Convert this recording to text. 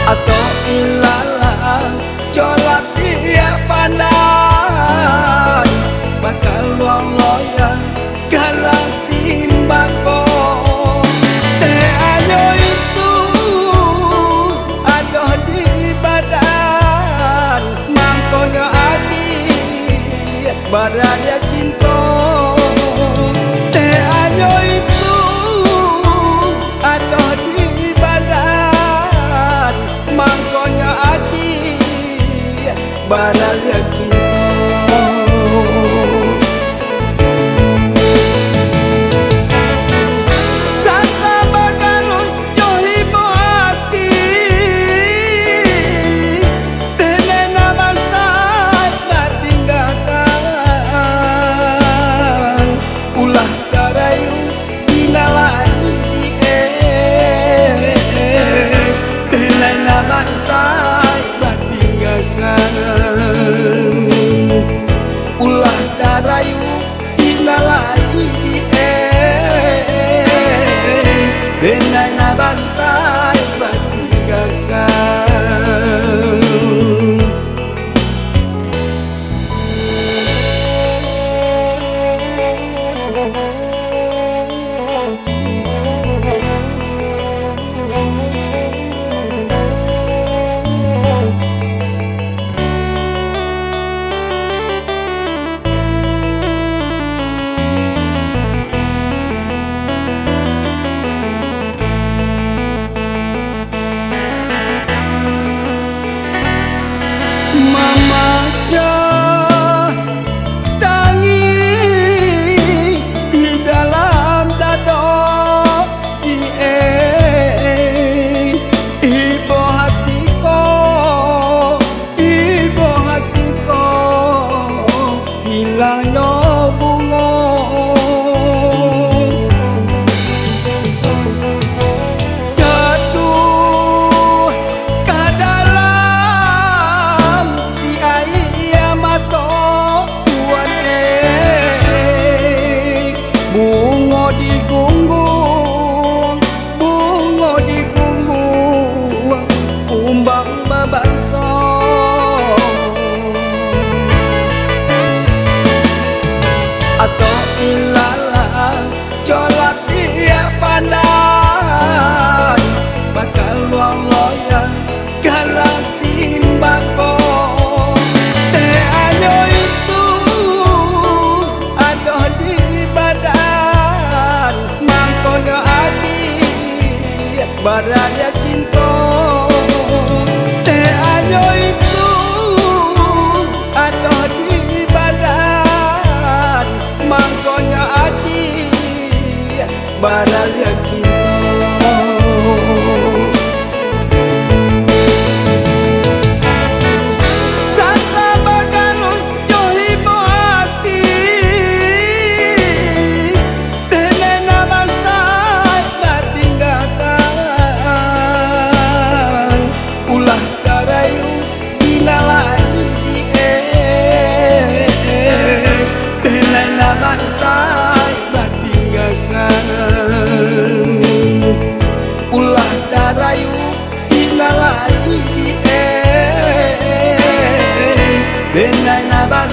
atau ilalah colak dia pandai bakal luang loyang galang timbang ko ayo itu adoh di badan mangkonya adi badannya cinta ayo itu adoh di badan mangkonya adi badannya cinta. Ulah darayu dinalai di benana bangsa batinggalkan. Atau ilalah colak dia pandai bakal luang loyang galang timbang ko ayo itu adoh di badan mangkonya adi badannya cinta ayo itu adoh di badan mangkonya adi badannya cinta. Bangsa batinggalkan. bên ngày là ban